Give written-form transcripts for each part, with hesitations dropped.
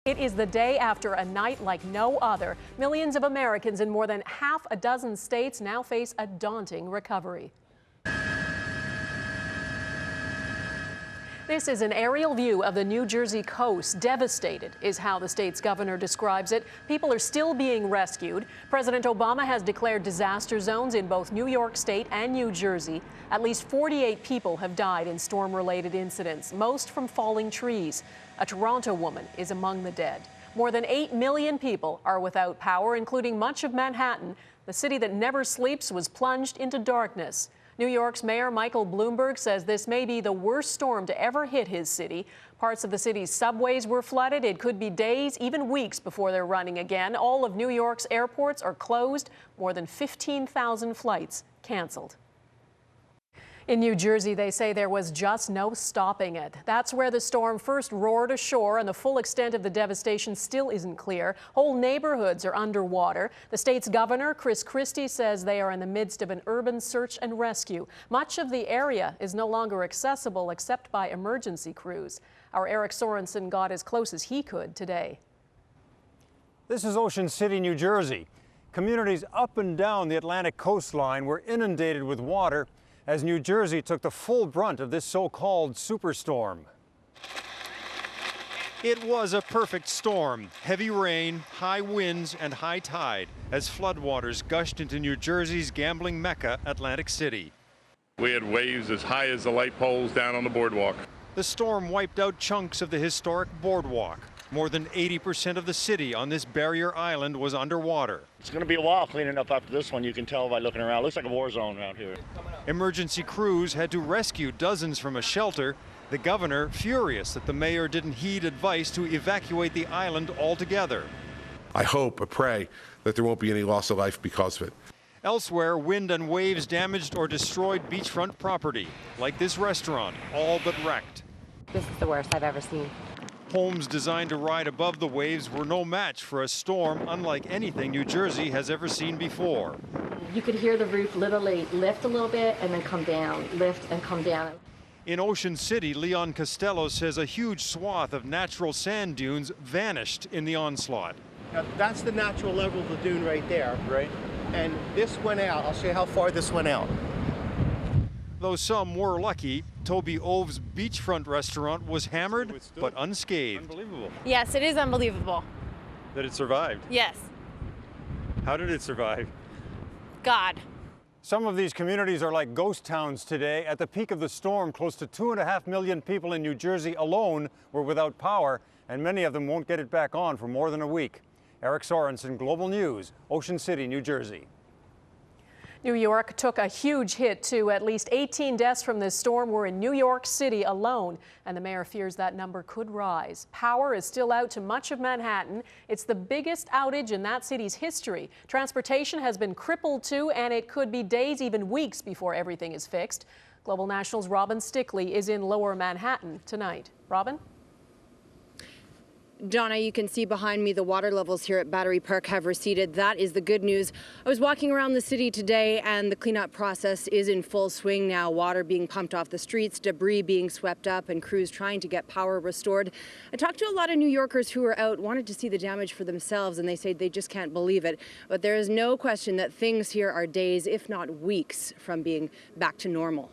It is the day after a night like no other. Millions of Americans in more than half a dozen states now face a daunting recovery. This is an aerial view of the New Jersey coast. Devastated is how the state's governor describes it. People are still being rescued. President Obama has declared disaster zones in both New York State and New Jersey. At least 48 people have died in storm-related incidents, most from falling trees. A Toronto woman is among the dead. More than 8 million people are without power, including much of Manhattan. The city that never sleeps was plunged into darkness. New York's Mayor Michael Bloomberg says this may be the worst storm to ever hit his city. Parts of the city's subways were flooded. It could be days, even weeks before they're running again. All of New York's airports are closed. More than 15,000 flights canceled. In New Jersey, they say there was just no stopping it. That's where the storm first roared ashore, and the full extent of the devastation still isn't clear. Whole neighborhoods are underwater. The state's governor, Chris Christie, says they are in the midst of an urban search and rescue. Much of the area is no longer accessible except by emergency crews. Our Eric Sorensen got as close as he could today. This is Ocean City, New Jersey. Communities up and down the Atlantic coastline were inundated with water as New Jersey took the full brunt of this so-called superstorm. It was a perfect storm. Heavy rain, high winds, and high tide as floodwaters gushed into New Jersey's gambling mecca, Atlantic City. We had waves as high as the light poles down on the boardwalk. The storm wiped out chunks of the historic boardwalk. More than 80% of the city on this barrier island was underwater. It's going to be a while cleaning up after this one. You can tell by looking around. It looks like a war zone around here. Emergency crews had to rescue dozens from a shelter. The governor furious that the mayor didn't heed advice to evacuate the island altogether. I hope, I pray, that there won't be any loss of life because of it. Elsewhere, wind and waves damaged or destroyed beachfront property, like this restaurant, all but wrecked. This is the worst I've ever seen. Homes designed to ride above the waves were no match for a storm unlike anything New Jersey has ever seen before. You could hear the roof literally lift a little bit and then come down, lift and come down. In Ocean City, Leon Costello says a huge swath of natural sand dunes vanished in the onslaught. Now, that's the natural level of the dune right there. Right. And this went out. I'll show you how far this went out. Though some were lucky, Toby Ove's beachfront restaurant was hammered but unscathed. Unbelievable. Yes, it is unbelievable. That it survived. Yes. How did it survive? God. Some of these communities are like ghost towns today. At the peak of the storm, close to 2.5 million people in New Jersey alone were without power, and many of them won't get it back on for more than a week. Eric Sorensen, Global News, Ocean City, New Jersey. New York took a huge hit, too. At least 18 deaths from this storm were in New York City alone, and the mayor fears that number could rise. Power is still out to much of Manhattan. It's the biggest outage in that city's history. Transportation has been crippled, too, and it could be days, even weeks, before everything is fixed. Global National's Robin Stickley is in Lower Manhattan tonight. Robin? Donna, you can see behind me the water levels here at Battery Park have receded. That is the good news. I was walking around the city today and the cleanup process is in full swing now. Water being pumped off the streets, debris being swept up, and crews trying to get power restored. I talked to a lot of New Yorkers who were out, wanted to see the damage for themselves, and they say they just can't believe it. But there is no question that things here are days, if not weeks, from being back to normal.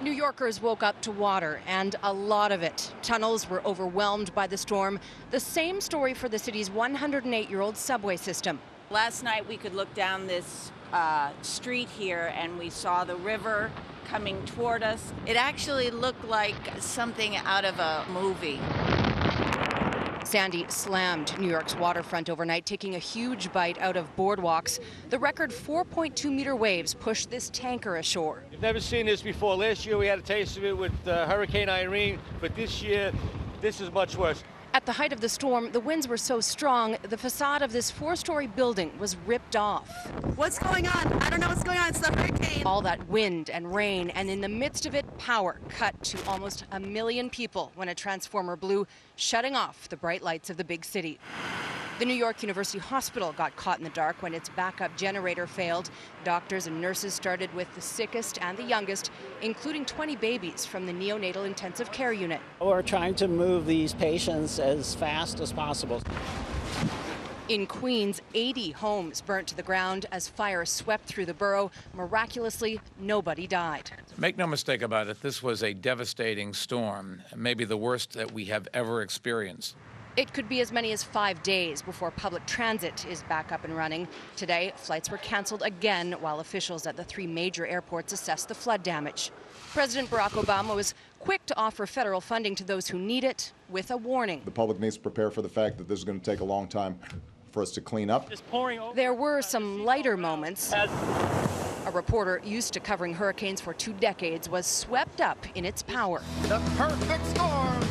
New Yorkers woke up to water, and a lot of it. Tunnels were overwhelmed by the storm. The same story for the city's 108-year-old subway system. Last night we could look down this street here and we saw the river coming toward us. It actually looked like something out of a movie. Sandy slammed New York's waterfront overnight, taking a huge bite out of boardwalks. The record 4.2-meter waves pushed this tanker ashore. We've never seen this before. Last year we had a taste of it with Hurricane Irene, but this year this is much worse. At the height of the storm, the winds were so strong, the facade of this 4-story building was ripped off. What's going on? I don't know what's going on. It's the hurricane. All that wind and rain, and in the midst of it, power cut to almost 1 million people when a transformer blew, shutting off the bright lights of the big city. The New York University Hospital got caught in the dark when its backup generator failed. Doctors and nurses started with the sickest and the youngest, including 20 babies from the neonatal intensive care unit. We're trying to move these patients as fast as possible. In Queens, 80 homes burnt to the ground as fire swept through the borough. Miraculously, nobody died. Make no mistake about it, this was a devastating storm, maybe the worst that we have ever experienced. It could be as many as 5 days before public transit is back up and running. Today, flights were canceled again while officials at the 3 major airports assessed the flood damage. President Barack Obama was quick to offer federal funding to those who need it, with a warning. The public needs to prepare for the fact that this is going to take a long time for us to clean up. There were some lighter moments. A reporter used to covering hurricanes for 2 decades was swept up in its power. The perfect storm!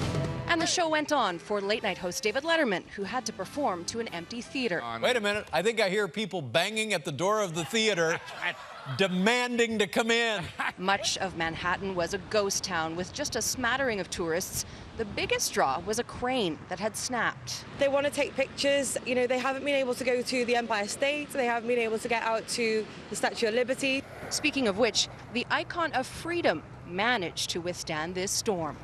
And the show went on for late-night host David Letterman, who had to perform to an empty theater. Wait a minute. I think I hear people banging at the door of the theater, demanding to come in. Much of Manhattan was a ghost town with just a smattering of tourists. The biggest draw was a crane that had snapped. They want to take pictures. You know, they haven't been able to go to the Empire State. They haven't been able to get out to the Statue of Liberty. Speaking of which, the icon of freedom managed to withstand this storm.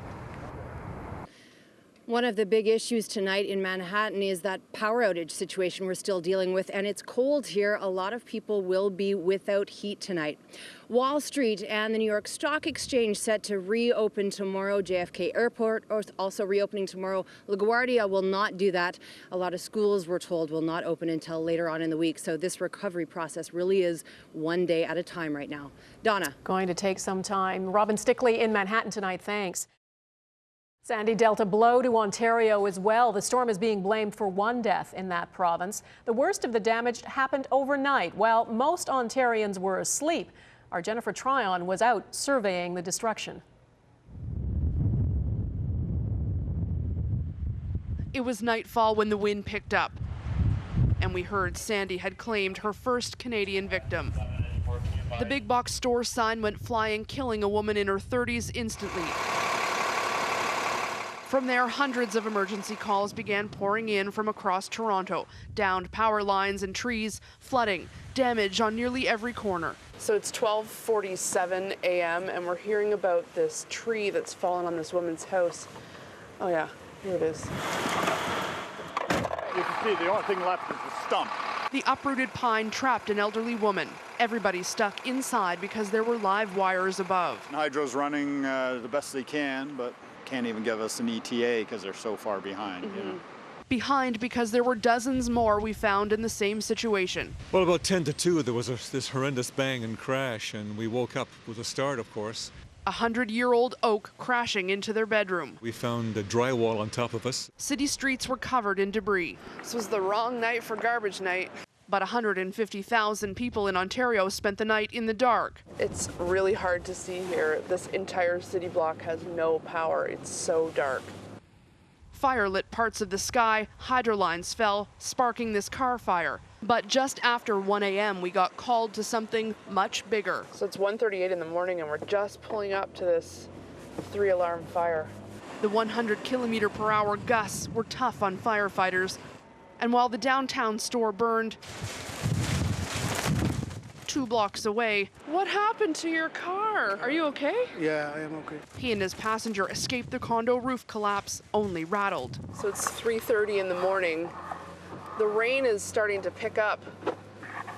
One of the big issues tonight in Manhattan is that power outage situation we're still dealing with, and it's cold here. A lot of people will be without heat tonight. Wall Street and the New York Stock Exchange set to reopen tomorrow. JFK Airport also reopening tomorrow. LaGuardia will not do that. A lot of schools, we're told, will not open until later on in the week. So this recovery process really is one day at a time right now. Donna. Going to take some time. Robin Stickley in Manhattan tonight. Thanks. Sandy dealt a blow to Ontario as well. The storm is being blamed for 1 death in that province. The worst of the damage happened overnight while most Ontarians were asleep. Our Jennifer Tryon was out surveying the destruction. It was nightfall when the wind picked up, and we heard Sandy had claimed her first Canadian victim. The big box store sign went flying, killing a woman in her 30s instantly. From there, hundreds of emergency calls began pouring in from across Toronto. Downed power lines and trees, flooding, damage on nearly every corner. So it's 12:47 a.m. and we're hearing about this tree that's fallen on this woman's house. Oh yeah, here it is. You can see the only thing left is the stump. The uprooted pine trapped an elderly woman. Everybody stuck inside because there were live wires above. Hydro's running the best they can, but can't even give us an ETA because they're so far behind. You know? Behind because there were dozens more we found in the same situation. Well, about 10 to 2, there was this horrendous bang and crash, and we woke up with a start, of course. A 100-year-old oak crashing into their bedroom. We found a drywall on top of us. City streets were covered in debris. This was the wrong night for garbage night. But 150,000 people in Ontario spent the night in the dark. It's really hard to see here. This entire city block has no power. It's so dark. Fire lit parts of the sky, hydro lines fell, sparking this car fire. But just after 1 a.m., we got called to something much bigger. So it's 1:38 in the morning and we're just pulling up to this 3-alarm fire. The 100-kilometer-per-hour gusts were tough on firefighters. And while the downtown store burned 2 blocks away. What happened to your car? Are you okay? Yeah, I am okay. He and his passenger escaped the condo roof collapse, only rattled. So it's 3:30 in the morning. The rain is starting to pick up.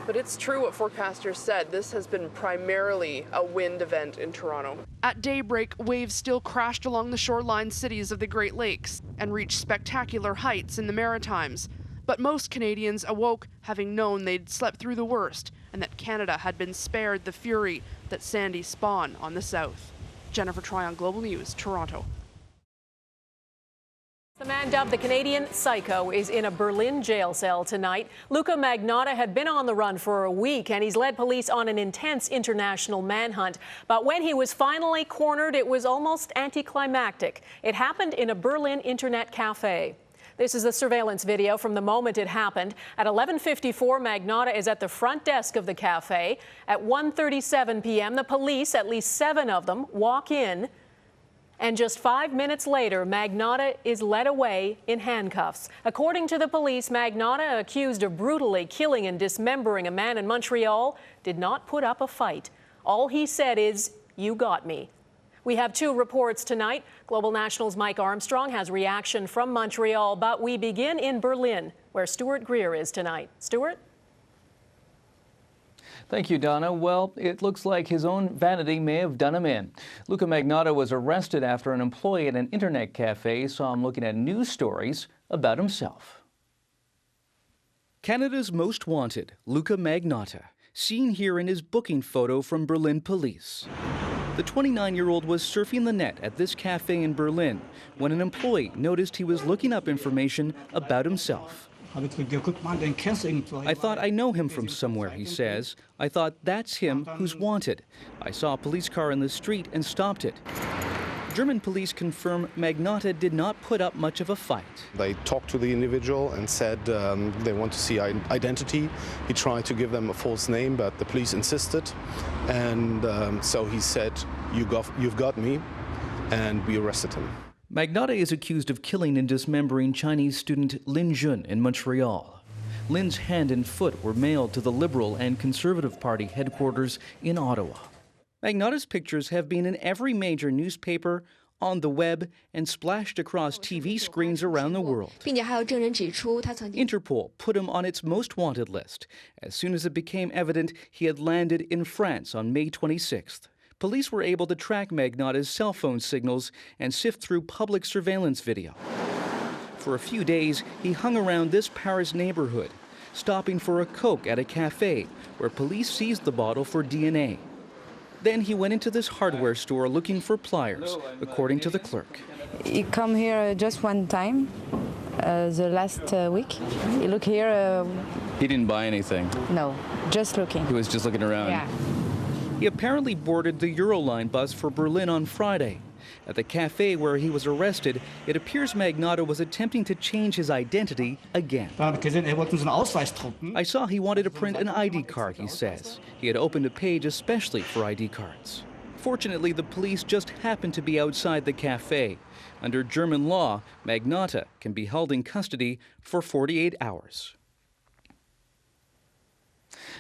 But it's true what forecasters said. This has been primarily a wind event in Toronto. At daybreak, waves still crashed along the shoreline cities of the Great Lakes and reached spectacular heights in the Maritimes. But most Canadians awoke having known they'd slept through the worst and that Canada had been spared the fury that Sandy spawned on the south. Jennifer Tryon, Global News, Toronto. The man dubbed the Canadian Psycho is in a Berlin jail cell tonight. Luka Magnotta had been on the run for a week, and he's led police on an intense international manhunt. But when he was finally cornered, it was almost anticlimactic. It happened in a Berlin internet cafe. This is a surveillance video from the moment it happened. At 11:54, Magnotta is at the front desk of the cafe. At 1:37 p.m., the police, at least 7 of them, walk in And just 5 minutes later, Magnotta is led away in handcuffs. According to the police, Magnotta, accused of brutally killing and dismembering a man in Montreal, did not put up a fight. All he said is, "You got me." We have two reports tonight. Global National's Mike Armstrong has reaction from Montreal, but we begin in Berlin, where Stuart Greer is tonight. Stuart? Thank you, Donna. Well, it looks like his own vanity may have done him in. Luka Magnotta was arrested after an employee at an internet cafe saw him looking at news stories about himself. Canada's most wanted, Luka Magnotta, seen here in his booking photo from Berlin police. The 29-year-old was surfing the net at this cafe in Berlin when an employee noticed he was looking up information about himself. I thought I know him from somewhere, he says. I thought that's him who's wanted. I saw a police car in the street and stopped it. German police confirm Magnotta did not put up much of a fight. They talked to the individual and said they want to see identity. He tried to give them a false name, but the police insisted. And so he said, you've got me, and we arrested him. Magnotta is accused of killing and dismembering Chinese student Lin Jun in Montreal. Lin's hand and foot were mailed to the Liberal and Conservative Party headquarters in Ottawa. Magnotta's pictures have been in every major newspaper, on the web, and splashed across TV screens around the world. Interpol put him on its most wanted list as soon as it became evident he had landed in France on May 26th. Police were able to track Magnotta's cell phone signals and sift through public surveillance video. For a few days, he hung around this Paris neighborhood, stopping for a Coke at a cafe where police seized the bottle for DNA. Then he went into this hardware store looking for pliers, according to the clerk. He come here just one time, the last week. He look here. He didn't buy anything? No, just looking. He was just looking around? Yeah. He apparently boarded the Euroline bus for Berlin on Friday. At the cafe where he was arrested, it appears Magnotta was attempting to change his identity again. I saw he wanted to print an ID card, he says. He had opened a page especially for ID cards. Fortunately, the police just happened to be outside the cafe. Under German law, Magnotta can be held in custody for 48 hours.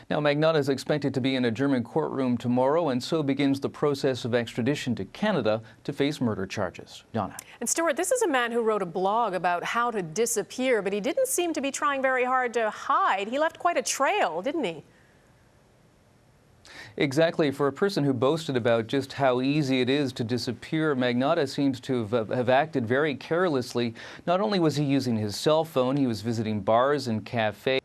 Now, Magnotta is expected to be in a German courtroom tomorrow, and so begins the process of extradition to Canada to face murder charges. Donna. And Stuart, this is a man who wrote a blog about how to disappear, but he didn't seem to be trying very hard to hide. He left quite a trail, didn't he? Exactly. For a person who boasted about just how easy it is to disappear, Magnotta seems to have acted very carelessly. Not only was he using his cell phone, he was visiting bars and cafes.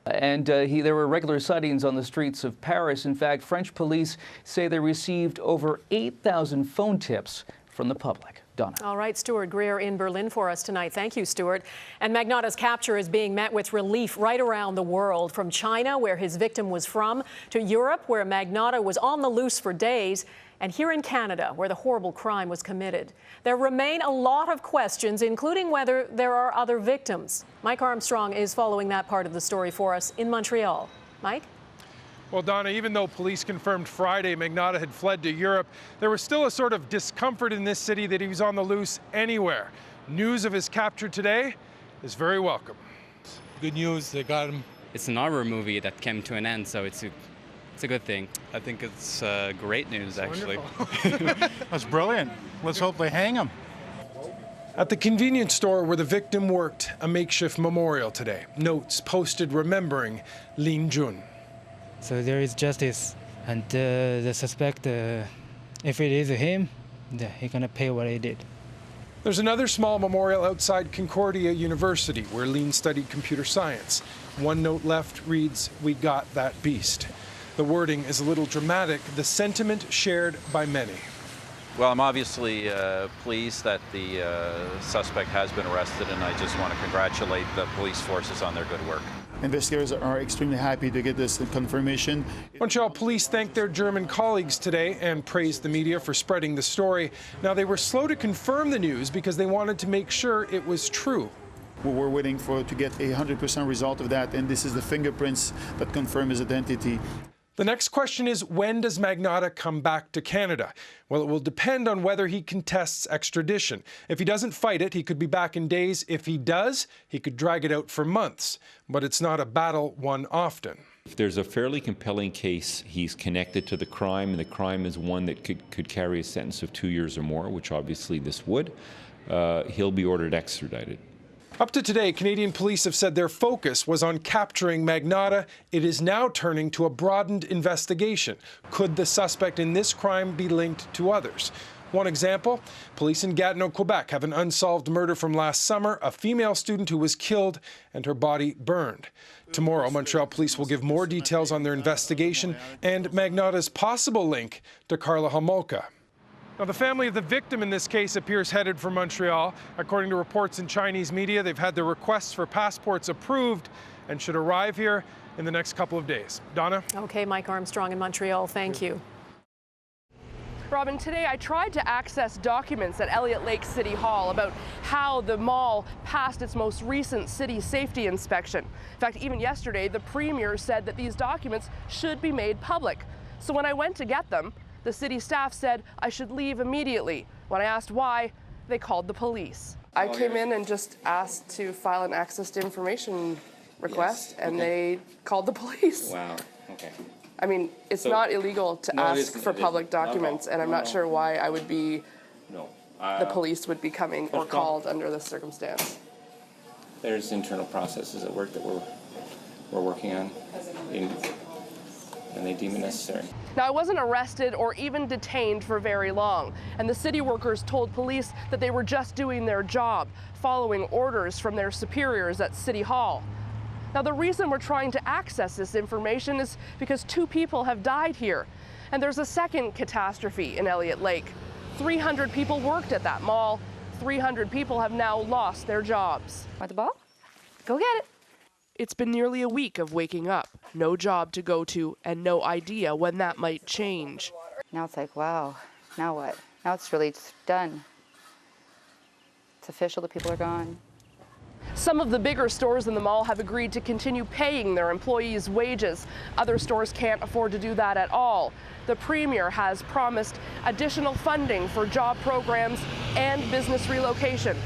And there were regular sightings on the streets of Paris. In fact, French police say they received over 8,000 phone tips from the public. Donna. All right, Stuart Greer in Berlin for us tonight. Thank you, Stuart. And Magnotta's capture is being met with relief right around the world, from China, where his victim was from, to Europe, where Magnotta was on the loose for days, and here in Canada, where the horrible crime was committed. There remain a lot of questions, including whether there are other victims. Mike Armstrong is following that part of the story for us in Montreal. Mike? Well, Donna, even though police confirmed Friday Magnotta had fled to Europe, there was still a sort of discomfort in this city that he was on the loose anywhere. News of his capture today is very welcome. Good news, they got him. It's an horror movie that came to an end, so it's a good thing. I think it's great news, actually. That's brilliant. Let's hope they hang him. At the convenience store where the victim worked, a makeshift memorial today. Notes posted remembering Lin Jun. So there is justice, and the suspect, if it is him, he's gonna pay what he did. There's another small memorial outside Concordia University where Lin studied computer science. One note left reads, "We got that beast." The wording is a little dramatic, the sentiment shared by many. Well, I'm obviously pleased that the suspect has been arrested, and I just want to congratulate the police forces on their good work. Investigators are extremely happy to get this confirmation. Montreal police thanked their German colleagues today and praised the media for spreading the story. Now, they were slow to confirm the news because they wanted to make sure it was true. We're waiting to get a 100% result of that, and this is the fingerprints that confirm his identity. The next question is, when does Magnotta come back to Canada? Well, it will depend on whether he contests extradition. If he doesn't fight it, he could be back in days. If he does, he could drag it out for months. But it's not a battle won often. If there's a fairly compelling case, he's connected to the crime, and the crime is one that could carry a sentence of 2 years or more, which obviously this would, he'll be ordered extradited. Up to today, Canadian police have said their focus was on capturing Magnotta. It is now turning to a broadened investigation. Could the suspect in this crime be linked to others? One example, police in Gatineau, Quebec have an unsolved murder from last summer, a female student who was killed and her body burned. Tomorrow, Montreal police will give more details on their investigation and Magnotta's possible link to Karla Homolka. Now, the family of the victim in this case appears headed for Montreal. According to reports in Chinese media, they've had their requests for passports approved and should arrive here in the next couple of days. Donna? Okay, Mike Armstrong in Montreal, thank you. Robin, today I tried to access documents at Elliott Lake City Hall about how the mall passed its most recent city safety inspection. In fact, even yesterday, the Premier said that these documents should be made public. So when I went to get them, the city staff said I should leave immediately. When I asked why, they called the police. I came in and just asked to file an access to information request, and they called the police. Wow, okay. I mean, it's not illegal to ask for public documents, and I'm not sure why I would be, the police would be coming or called under this circumstance. There's internal processes at work that we're working on, and they deem it necessary. Now, I wasn't arrested or even detained for very long, and the city workers told police that they were just doing their job, following orders from their superiors at City Hall. Now, the reason we're trying to access this information is because 2 people have died here, and there's a second catastrophe in Elliott Lake. 300 people worked at that mall. 300 people have now lost their jobs. Want the ball? Go get it. It's been nearly a week of waking up, no job to go to, and no idea when that might change. Now it's like, wow, now what? Now it's really done. It's official, the people are gone. Some of the bigger stores in the mall have agreed to continue paying their employees' wages. Other stores can't afford to do that at all. The Premier has promised additional funding for job programs and business relocation.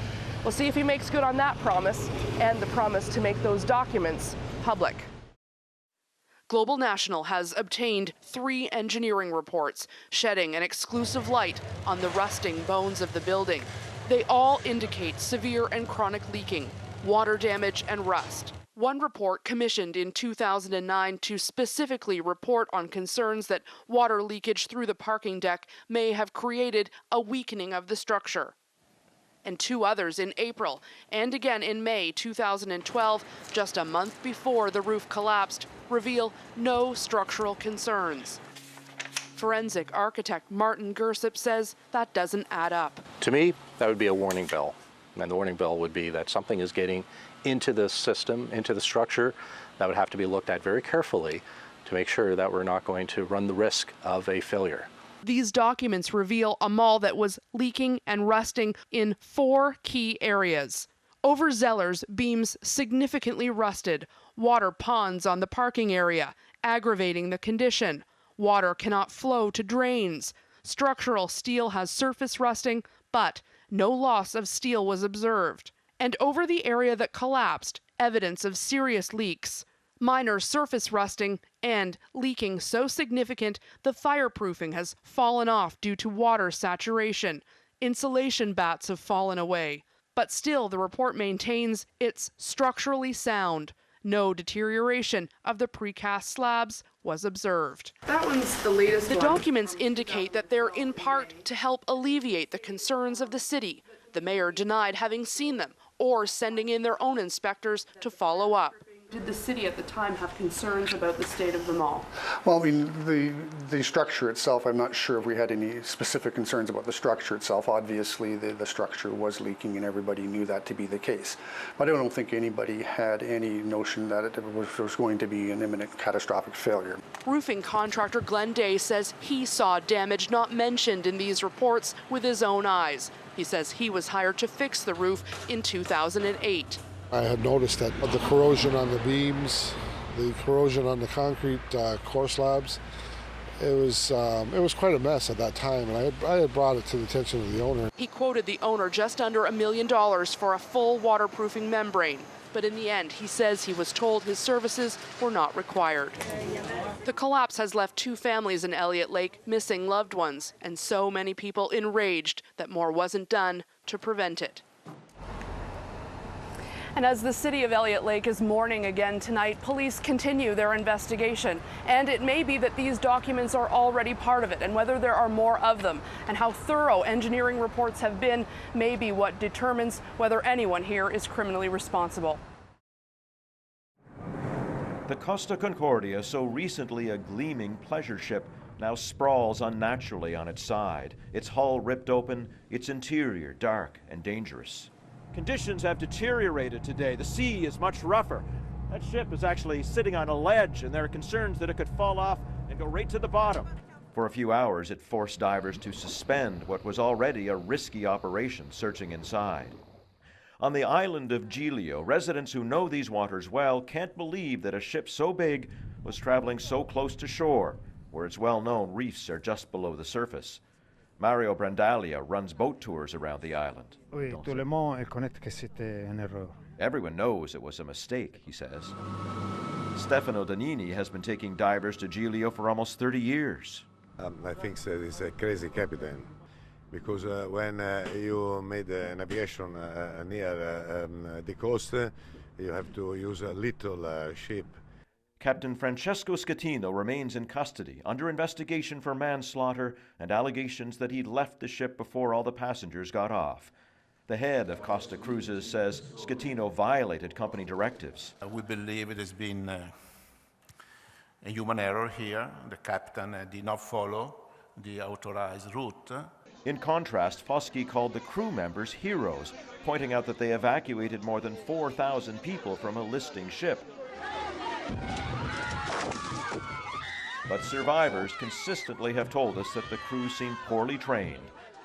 We'll see if he makes good on that promise and the promise to make those documents public. Global National has obtained 3 engineering reports shedding an exclusive light on the rusting bones of the building. They all indicate severe and chronic leaking, water damage, and rust. One report commissioned in 2009 to specifically report on concerns that water leakage through the parking deck may have created a weakening of the structure. And 2 others in April and again in May 2012, just a month before the roof collapsed, reveal no structural concerns. Forensic architect Martin Gersip says that doesn't add up. To me, that would be a warning bell. And the warning bell would be that something is getting into the system, into the structure, that would have to be looked at very carefully to make sure that we're not going to run the risk of a failure. These documents reveal a mall that was leaking and rusting in 4 key areas. Overzealers' beams significantly rusted, water ponds on the parking area, aggravating the condition. Water cannot flow to drains. Structural steel has surface rusting, but no loss of steel was observed. And over the area that collapsed, evidence of serious leaks. Minor surface rusting and leaking so significant the fireproofing has fallen off due to water saturation. Insulation bats have fallen away. But still, the report maintains it's structurally sound. No deterioration of the precast slabs was observed. That one's the latest one. The documents indicate that they're in part to help alleviate the concerns of the city. The mayor denied having seen them or sending in their own inspectors to follow up. Did the city at the time have concerns about the state of the mall? Well, I mean, the structure itself, I'm not sure if we had any specific concerns about the structure itself. Obviously, the structure was leaking and everybody knew that to be the case. But I don't think anybody had any notion that it was going to be an imminent catastrophic failure. Roofing contractor Glenn Day says he saw damage not mentioned in these reports with his own eyes. He says he was hired to fix the roof in 2008. I had noticed that the corrosion on the beams the corrosion on the concrete core slabs. It was quite a mess at that time, and I had brought it to the attention of the owner. He quoted the owner just under $1 million for a full waterproofing membrane. But in the end, he says he was told his services were not required. The collapse has left 2 families in Elliott Lake missing loved ones, and so many people enraged that more wasn't done to prevent it. And as the city of Elliott Lake is mourning again tonight, police continue their investigation. And it may be that these documents are already part of it, and whether there are more of them and how thorough engineering reports have been may be what determines whether anyone here is criminally responsible. The Costa Concordia, so recently a gleaming pleasure ship, now sprawls unnaturally on its side, its hull ripped open, its interior dark and dangerous. Conditions have deteriorated today. The sea is much rougher. That ship is actually sitting on a ledge, and there are concerns that it could fall off and go right to the bottom. For a few hours, it forced divers to suspend what was already a risky operation searching inside. On the island of Giglio, residents who know these waters well can't believe that a ship so big was traveling so close to shore, where its well-known reefs are just below the surface. Mario Brandalia runs boat tours around the island. Everyone knows it was a mistake, he says. Stefano Danini has been taking divers to Giglio for almost 30 years. I think that it's a crazy captain, because when you made a navigation near the coast, you have to use a little ship. Captain Francesco Scatino remains in custody under investigation for manslaughter and allegations that he left the ship before all the passengers got off. The head of Costa Cruises says Scatino violated company directives. We believe it has been a human error here. The captain did not follow the authorized route. In contrast, Foskey called the crew members heroes, pointing out that they evacuated more than 4,000 people from a listing ship. But survivors consistently have told us that the crew seemed poorly trained.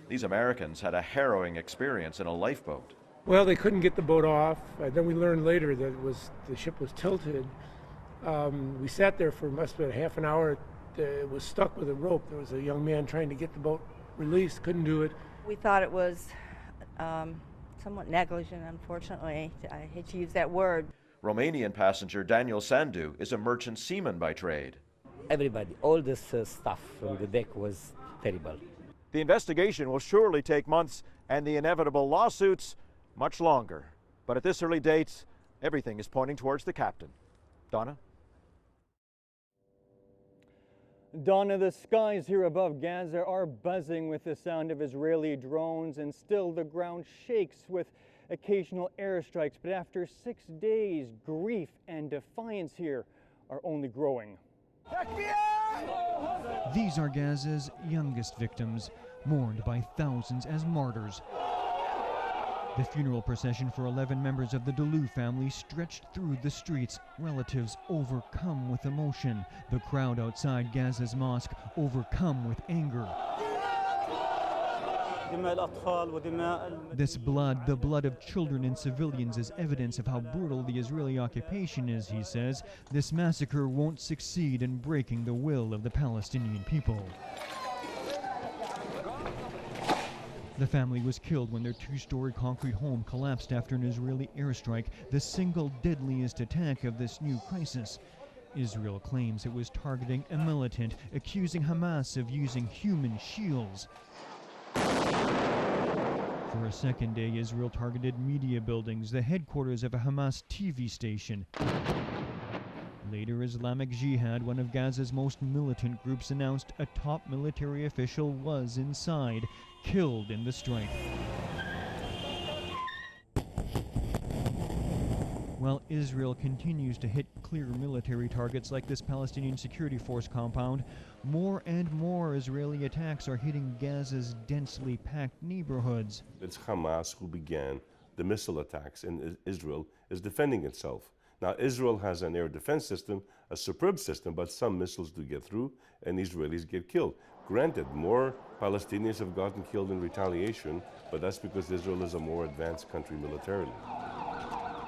These Americans had a harrowing experience in a lifeboat. Well, they couldn't get the boat off. Then we learned later that the ship was tilted. We sat there for must have been half an hour. It was stuck with a rope. There was a young man trying to get the boat released, couldn't do it. We thought it was somewhat negligent, unfortunately. I hate to use that word. Romanian passenger Daniel Sandu is a merchant seaman by trade. Everybody, all this stuff from the deck was terrible. The investigation will surely take months, and the inevitable lawsuits much longer. But at this early date, everything is pointing towards the captain. Donna? Donna, the skies here above Gaza are buzzing with the sound of Israeli drones, and still the ground shakes with occasional airstrikes. But after 6 days, grief and defiance here are only growing. These are Gaza's youngest victims, mourned by thousands as martyrs. The funeral procession for 11 members of the Delu family stretched through the streets, relatives overcome with emotion, the crowd outside Gaza's mosque overcome with anger. This blood, the blood of children and civilians, is evidence of how brutal the Israeli occupation is, he says. This massacre won't succeed in breaking the will of the Palestinian people. The family was killed when their two-story concrete home collapsed after an Israeli airstrike, the single deadliest attack of this new crisis. Israel claims it was targeting a militant, accusing Hamas of using human shields. For a second day, Israel targeted media buildings, the headquarters of a Hamas TV station. Later, Islamic Jihad, one of Gaza's most militant groups, announced a top military official was inside, killed in the strike. While Israel continues to hit clear military targets like this Palestinian Security Force compound, more and more Israeli attacks are hitting Gaza's densely packed neighborhoods. It's Hamas who began the missile attacks, and Israel is defending itself. Now, Israel has an air defense system, a superb system, but some missiles do get through, and Israelis get killed. Granted, more Palestinians have gotten killed in retaliation, but that's because Israel is a more advanced country militarily.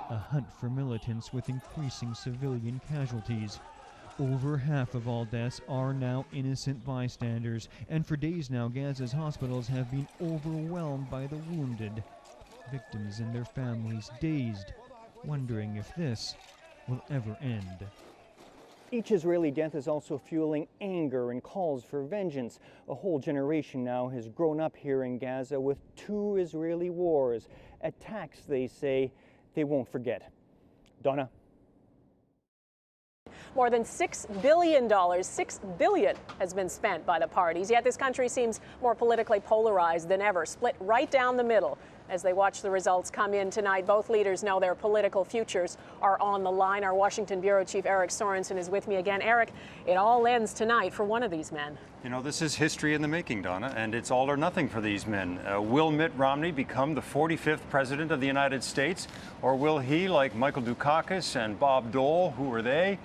a hunt for militants with increasing civilian casualties. Over half of all deaths are now innocent bystanders, and for days now Gaza's hospitals have been overwhelmed by the wounded. Victims and their families dazed, wondering if this will ever end. Each Israeli death is also fueling anger and calls for vengeance. A whole generation now has grown up here in Gaza with 2 Israeli wars, attacks they say they won't forget. Donna? More than $6 billion, $6 billion has been spent by the parties, yet this country seems more politically polarized than ever, split right down the middle. As they watch the results come in tonight, both leaders know their political futures are on the line. Our Washington bureau chief, Eric Sorensen, is with me again. Eric, it all ends tonight for one of these men. You know, this is history in the making, Donna, and it's all or nothing for these men. Will Mitt Romney become the 45th president of the United States, or will he, like Michael Dukakis and Bob Dole, who were they,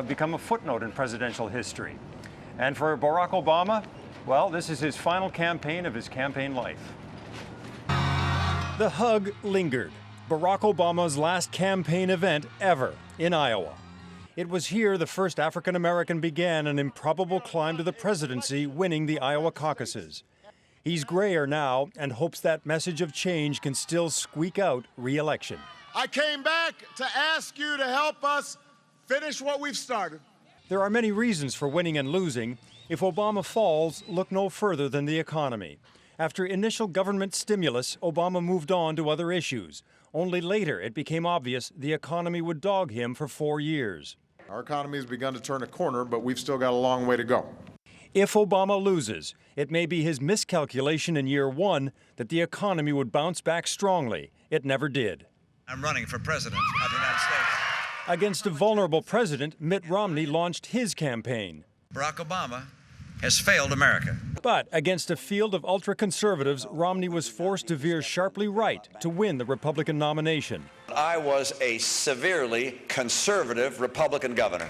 become a footnote in presidential history? And for Barack Obama, well, this is his final campaign of his campaign life. The hug lingered. Barack Obama's last campaign event ever in Iowa. It was here the first African American began an improbable climb to the presidency, winning the Iowa caucuses. He's grayer now and hopes that message of change can still squeak out re-election. I came back to ask you to help us finish what we've started. There are many reasons for winning and losing. If Obama falls, look no further than the economy. After initial government stimulus, Obama moved on to other issues. Only later it became obvious the economy would dog him for 4 years. Our economy has begun to turn a corner, but we've still got a long way to go. If Obama loses, it may be his miscalculation in year 1 that the economy would bounce back strongly. It never did. I'm running for president of the United States. Against a vulnerable president, Mitt Romney launched his campaign. Barack Obama has failed America. But against a field of ultra-conservatives, Romney was forced to veer sharply right to win the Republican nomination. I was a severely conservative Republican governor.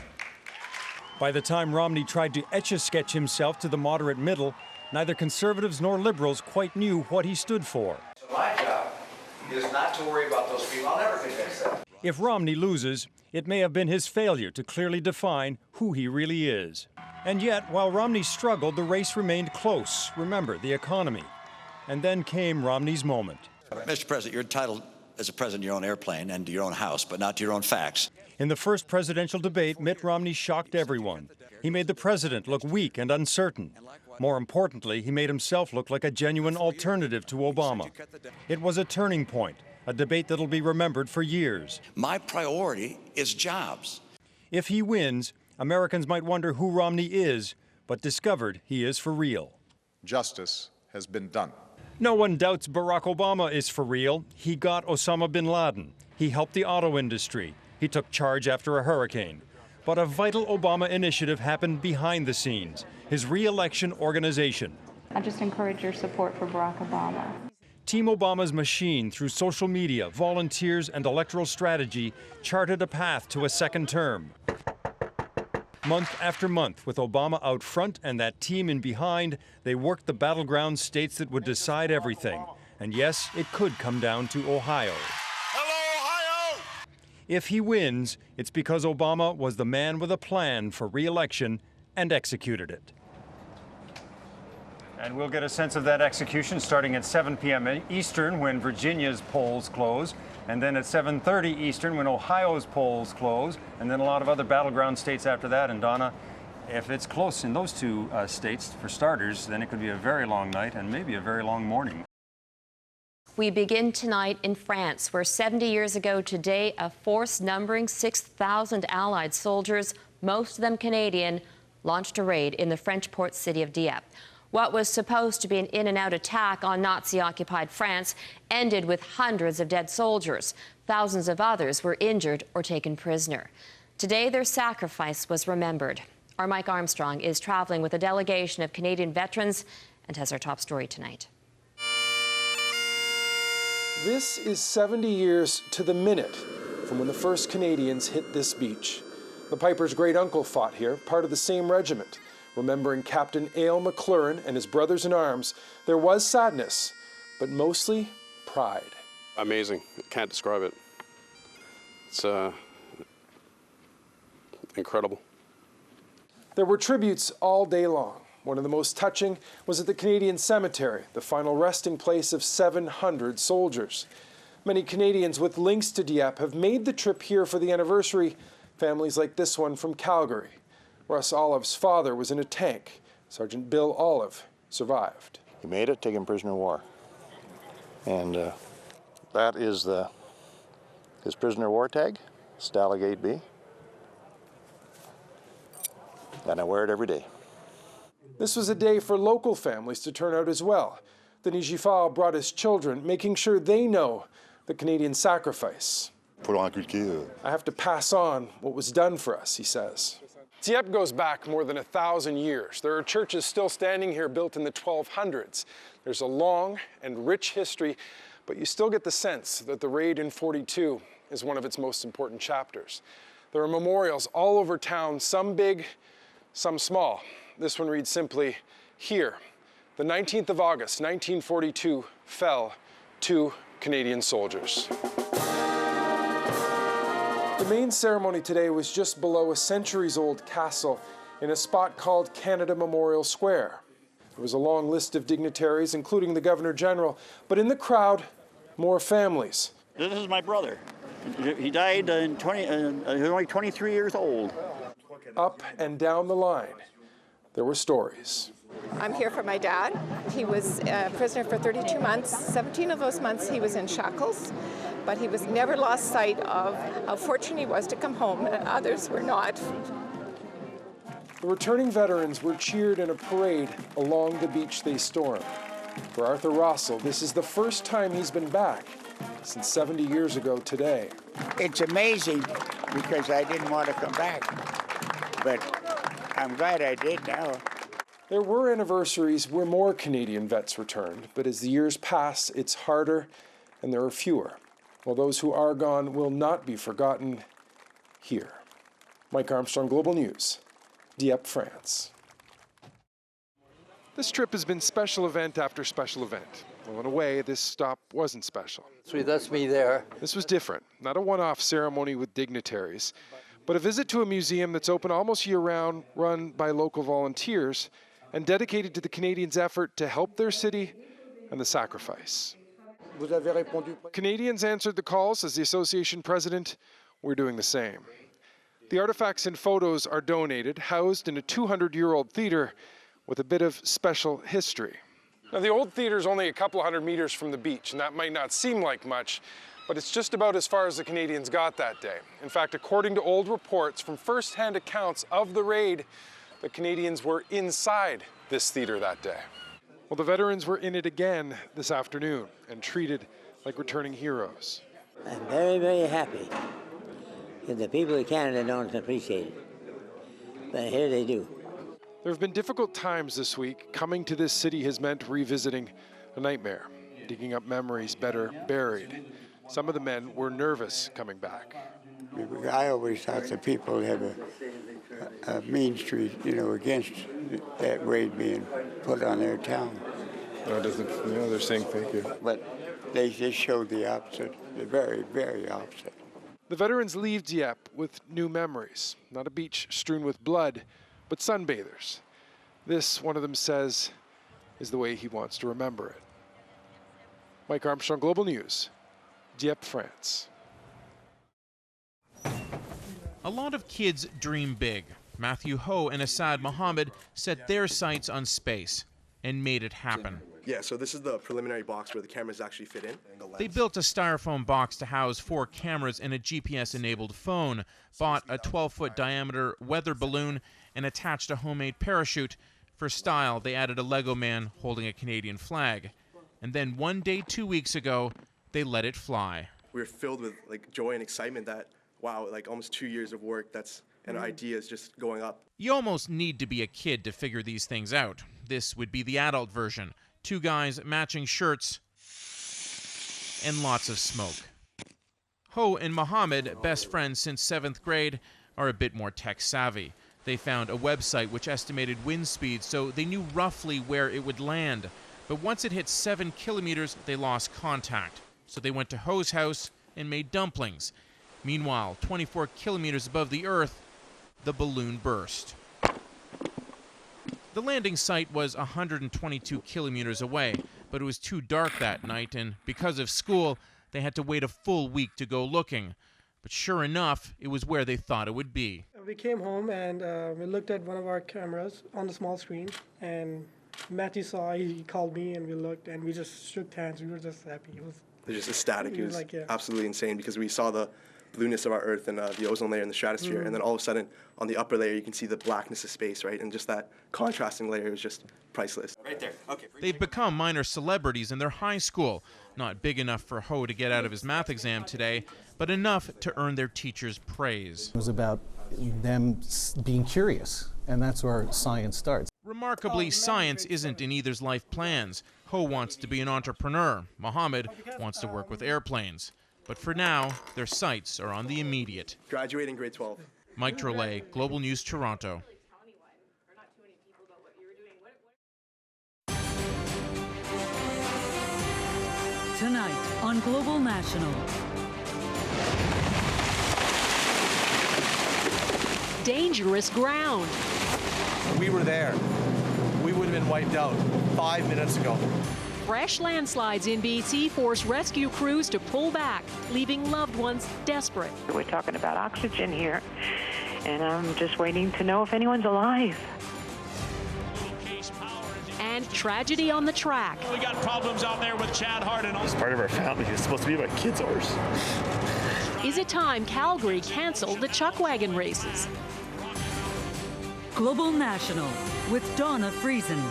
By the time Romney tried to etch-a-sketch himself to the moderate middle, neither conservatives nor liberals quite knew what he stood for. So my job is not to worry about those people. I'll never convince them. If Romney loses, it may have been his failure to clearly define who he really is. And yet, while Romney struggled, the race remained close. Remember, the economy. And then came Romney's moment. Mr. President, you're entitled as a president to your own airplane and to your own house, but not to your own facts. In the first presidential debate, Mitt Romney shocked everyone. He made the president look weak and uncertain. More importantly, he made himself look like a genuine alternative to Obama. It was a turning point, a debate that'll be remembered for years. My priority is jobs. If he wins, Americans might wonder who Romney is, but discovered he is for real. Justice has been done. No one doubts Barack Obama is for real. He got Osama bin Laden. He helped the auto industry. He took charge after a hurricane. But a vital Obama initiative happened behind the scenes, his re-election organization. I just encourage your support for Barack Obama. Team Obama's machine, through social media, volunteers, and electoral strategy, charted a path to a second term. Month after month, with Obama out front and that team in behind, they worked the battleground states that would decide everything. And yes, it could come down to Ohio. Hello, Ohio! If he wins, it's because Obama was the man with a plan for re-election and executed it. And we'll get a sense of that execution starting at 7 p.m. Eastern when Virginia's polls close, and then at 7:30 Eastern when Ohio's polls close, and then a lot of other battleground states after that. And Donna, if it's close in those two states, for starters, then it could be a very long night and maybe a very long morning. We begin tonight in France, where 70 years ago today, a force numbering 6,000 Allied soldiers, most of them Canadian, launched a raid in the French port city of Dieppe. What was supposed to be an in-and-out attack on Nazi-occupied France ended with hundreds of dead soldiers. Thousands of others were injured or taken prisoner. Today, their sacrifice was remembered. Our Mike Armstrong is traveling with a delegation of Canadian veterans and has our top story tonight. This is 70 years to the minute from when the first Canadians hit this beach. The Piper's great-uncle fought here, part of the same regiment. Remembering Captain Ale McLaurin and his brothers in arms, there was sadness, but mostly pride. Amazing. Can't describe it. It's incredible. There were tributes all day long. One of the most touching was at the Canadian Cemetery, the final resting place of 700 soldiers. Many Canadians with links to Dieppe have made the trip here for the anniversary. Families like this one from Calgary. Russ Olive's father was in a tank. Sergeant Bill Olive survived. He made it, taken prisoner of war. And that is his prisoner of war tag, Stalag 8B. And I wear it every day. This was a day for local families to turn out as well. Denis Giffard brought his children, making sure they know the Canadian sacrifice. I have to pass on what was done for us, he says. Dieppe goes back more than 1,000 years. There are churches still standing here built in the 1200s. There's a long and rich history, but you still get the sense that the raid in '42 is one of its most important chapters. There are memorials all over town, some big, some small. This one reads simply, "Here, the 19th of August, 1942, fell 2 Canadian soldiers." The main ceremony today was just below a centuries-old castle in a spot called Canada Memorial Square. There was a long list of dignitaries, including the Governor General, but in the crowd, more families. This is my brother. He died he was only 23 years old. Up and down the line, there were stories. I'm here for my dad. He was a prisoner for 32 months. 17 of those months he was in shackles, but he was never lost sight of how fortunate he was to come home, and others were not. The returning veterans were cheered in a parade along the beach they stormed. For Arthur Rossell, this is the first time he's been back since 70 years ago today. It's amazing because I didn't want to come back, but I'm glad I did now. There were anniversaries where more Canadian vets returned, but as the years pass, it's harder and there are fewer. While those who are gone will not be forgotten here. Mike Armstrong, Global News, Dieppe, France. This trip has been special event after special event. Well, in a way, this stop wasn't special. Sweet, that's me there. This was different. Not a one-off ceremony with dignitaries, but a visit to a museum that's open almost year-round, run by local volunteers, and dedicated to the Canadians' effort to help their city and the sacrifice. Canadians answered the calls. As the association president, we're doing the same. The artifacts and photos are donated, housed in a 200-year-old theater with a bit of special history. Now, the old theater is only a couple hundred meters from the beach, and that might not seem like much, but it's just about as far as the Canadians got that day. In fact, according to old reports from first-hand accounts of the raid, the Canadians were inside this theater that day. Well, the veterans were in it again this afternoon and treated like returning heroes. I'm very, very happy because the people of Canada don't appreciate it, but here they do. There have been difficult times this week. Coming to this city has meant revisiting a nightmare, digging up memories better buried. Some of the men were nervous coming back. I always thought the people have a mean streak, against that raid being put on their town. No, it doesn't. They're saying thank you. But they just showed the opposite, the very, very opposite. The veterans leave Dieppe with new memories. Not a beach strewn with blood, but sunbathers. This, one of them says, is the way he wants to remember it. Mike Armstrong, Global News, Dieppe, France. A lot of kids dream big. Matthew Ho and Assad Mohammed set their sights on space and made it happen. Yeah, so this is the preliminary box where the cameras actually fit in. They built a styrofoam box to house 4 cameras and a GPS-enabled phone, bought a 12-foot diameter weather balloon, and attached a homemade parachute. For style, they added a Lego man holding a Canadian flag. And then one day 2 weeks ago, they let it fly. We were filled with joy and excitement that, wow, almost 2 years of work, and ideas just going up. You almost need to be a kid to figure these things out. This would be the adult version. 2 guys, matching shirts, and lots of smoke. Ho and Mohammed, best friends since 7th grade, are a bit more tech savvy. They found a website which estimated wind speed, so they knew roughly where it would land. But once it hit 7 kilometers, they lost contact. So they went to Ho's house and made dumplings. Meanwhile, 24 kilometers above the Earth, the balloon burst. The landing site was 122 kilometers away, but it was too dark that night, and because of school, they had to wait a full week to go looking. But sure enough, it was where they thought it would be. We came home and we looked at one of our cameras on the small screen, and Matthew saw, he called me, and we looked, and we just shook hands. We were just happy. It was just ecstatic. It was like, yeah, absolutely insane because we saw the blueness of our Earth and the ozone layer and the stratosphere, and then all of a sudden, on the upper layer, you can see the blackness of space, right? And just that contrasting layer is just priceless. Right there. Okay. They've become minor celebrities in their high school. Not big enough for Ho to get out of his math exam today, but enough to earn their teacher's praise. It was about them being curious, and that's where science starts. Remarkably, science isn't in either's life plans. Ho wants to be an entrepreneur. Mohammed wants to work with airplanes. But for now, their sights are on the immediate. Graduating grade 12. Mike Drolet, Global News, Toronto. Tonight on Global National. Dangerous ground. We were there. We would have been wiped out 5 minutes ago. Fresh landslides in BC force rescue crews to pull back, leaving loved ones desperate. We're talking about oxygen here, and I'm just waiting to know if anyone's alive. And tragedy on the track. We got problems out there with Chad Harden. He's part of our family. He's supposed to be my kid's horse. Is it time Calgary canceled the chuck wagon races? Global National with Donna Friesen.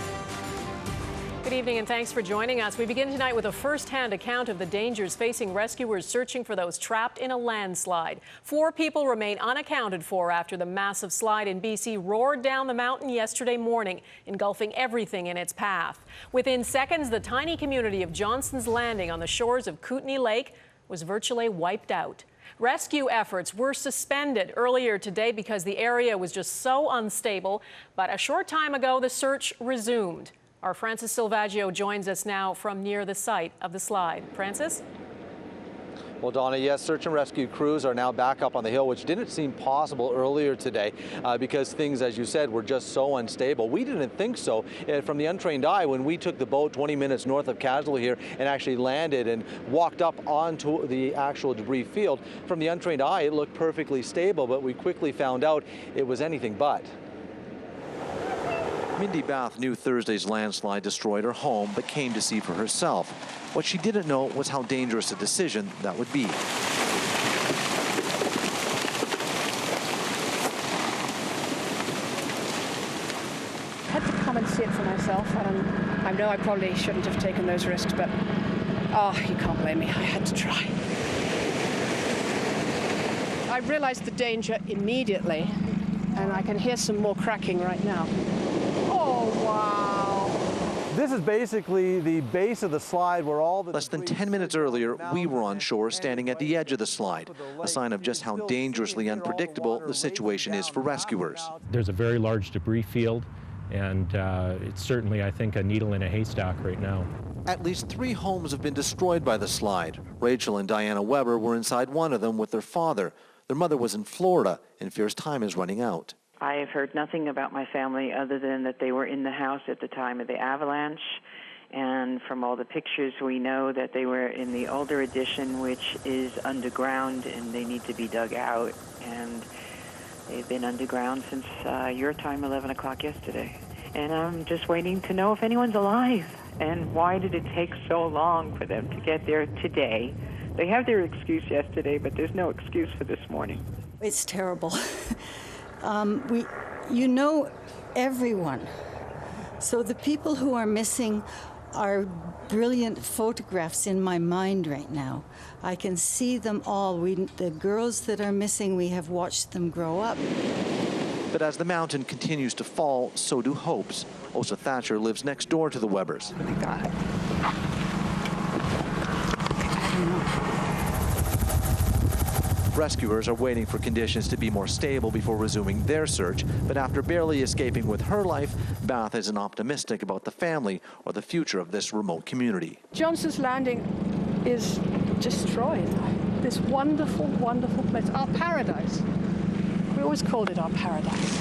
Good evening and thanks for joining us. We begin tonight with a first-hand account of the dangers facing rescuers searching for those trapped in a landslide. 4 people remain unaccounted for after the massive slide in BC roared down the mountain yesterday morning, engulfing everything in its path. Within seconds, the tiny community of Johnson's Landing on the shores of Kootenay Lake was virtually wiped out. Rescue efforts were suspended earlier today because the area was just so unstable, but a short time ago, the search resumed. Our Francis Silvaggio joins us now from near the site of the slide. Francis? Well, Donna, yes, search and rescue crews are now back up on the hill, which didn't seem possible earlier today because things, as you said, were just so unstable. We didn't think so from the untrained eye when we took the boat 20 minutes north of Castle here and actually landed and walked up onto the actual debris field. From the untrained eye, it looked perfectly stable, but we quickly found out it was anything but. Mindy Bath knew Thursday's landslide destroyed her home, but came to see for herself. What she didn't know was how dangerous a decision that would be. I had to come and see it for myself, and I know I probably shouldn't have taken those risks, but you can't blame me. I had to try. I realized the danger immediately, and I can hear some more cracking right now. Oh, wow. This is basically the base of the slide where all the... Less than 10 minutes earlier, we were on shore standing at the edge of the slide, a sign of just how dangerously unpredictable the situation is for rescuers. There's a very large debris field, and it's certainly, I think, a needle in a haystack right now. At least 3 homes have been destroyed by the slide. Rachel and Diana Weber were inside one of them with their father. Their mother was in Florida and fears time is running out. I have heard nothing about my family other than that they were in the house at the time of the avalanche. And from all the pictures, we know that they were in the older addition, which is underground, and they need to be dug out. And they've been underground since your time, 11 o'clock yesterday. And I'm just waiting to know if anyone's alive. And why did it take so long for them to get there today? They have their excuse yesterday, but there's no excuse for this morning. It's terrible. You know everyone. So the people who are missing are brilliant photographs in my mind right now. I can see them all. The girls that are missing, we have watched them grow up. But as the mountain continues to fall, so do hopes. Osa Thatcher lives next door to the Webers. Oh my God. Rescuers are waiting for conditions to be more stable before resuming their search, but after barely escaping with her life, Bath isn't optimistic about the family or the future of this remote community. Johnson's Landing is destroyed. this wonderful, wonderful place, our paradise. We always called it our paradise.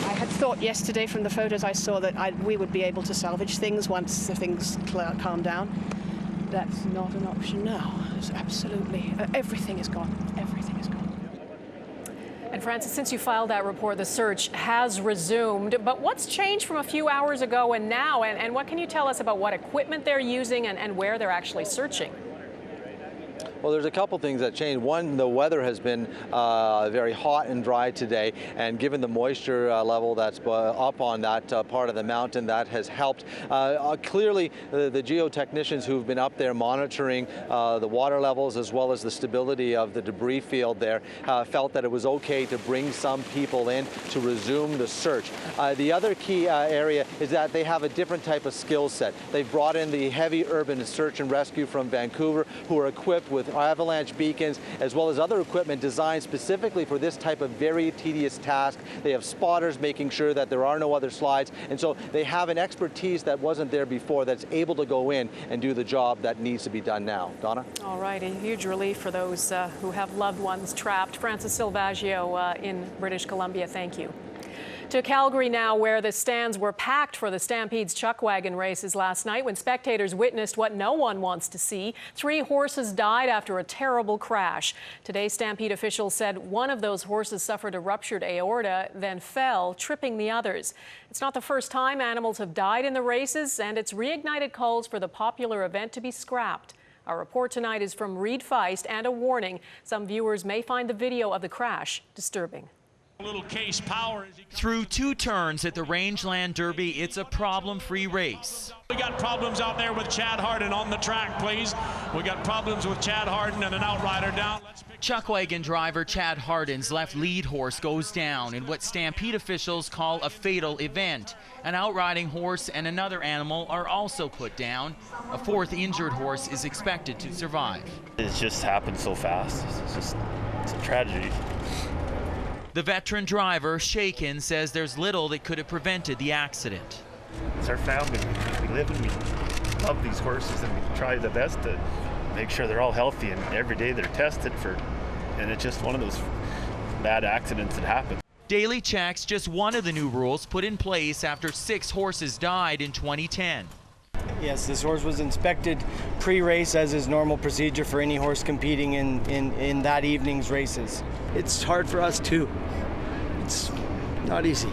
I had thought yesterday from the photos I saw that we would be able to salvage things once the things calm down. That's not an option now. It's absolutely, everything is gone. Everything is gone. And Francis, since you filed that report, the search has resumed. But what's changed from a few hours ago and now? And what can you tell us about what equipment they're using and where they're actually searching? Well, there's a couple things that changed. One, the weather has been very hot and dry today, and given the moisture level that's up on that part of the mountain, that has helped. Clearly, the geotechnicians who've been up there monitoring the water levels as well as the stability of the debris field there felt that it was okay to bring some people in to resume the search. The other key area is that they have a different type of skill set. They've brought in the heavy urban search and rescue from Vancouver, who are equipped with avalanche beacons as well as other equipment designed specifically for this type of very tedious task. They have spotters making sure that there are no other slides, and so they have an expertise that wasn't there before that's able to go in and do the job that needs to be done now. Donna? All right, a huge relief for those who have loved ones trapped. Francis Silvaggio in British Columbia, thank you. To Calgary now, where the stands were packed for the Stampede's chuck wagon races last night when spectators witnessed what no one wants to see. 3 horses died after a terrible crash. Today, Stampede officials said one of those horses suffered a ruptured aorta, then fell, tripping the others. It's not the first time animals have died in the races, and it's reignited calls for the popular event to be scrapped. Our report tonight is from Reed Feist, and a warning: some viewers may find the video of the crash disturbing. Little Case Power. Through 2 turns at the Rangeland Derby, it's a problem-free race. We got problems out there with Chad Hardin on the track, please. We got problems with Chad Hardin and an outrider down. Chuck wagon driver Chad Hardin's left lead horse goes down in what Stampede officials call a fatal event. An outriding horse and another animal are also put down. A 4th injured horse is expected to survive. It just happened so fast. It's a tragedy. The veteran driver, Shaken, says there's little that could have prevented the accident. It's our family. We live and we love these horses, and we try the best to make sure they're all healthy, and every day they're tested for, and it's just one of those bad accidents that happen. Daily checks, just one of the new rules put in place after 6 horses died in 2010. Yes, this horse was inspected pre-race, as is normal procedure for any horse competing in that evening's races. It's hard for us too. It's not easy.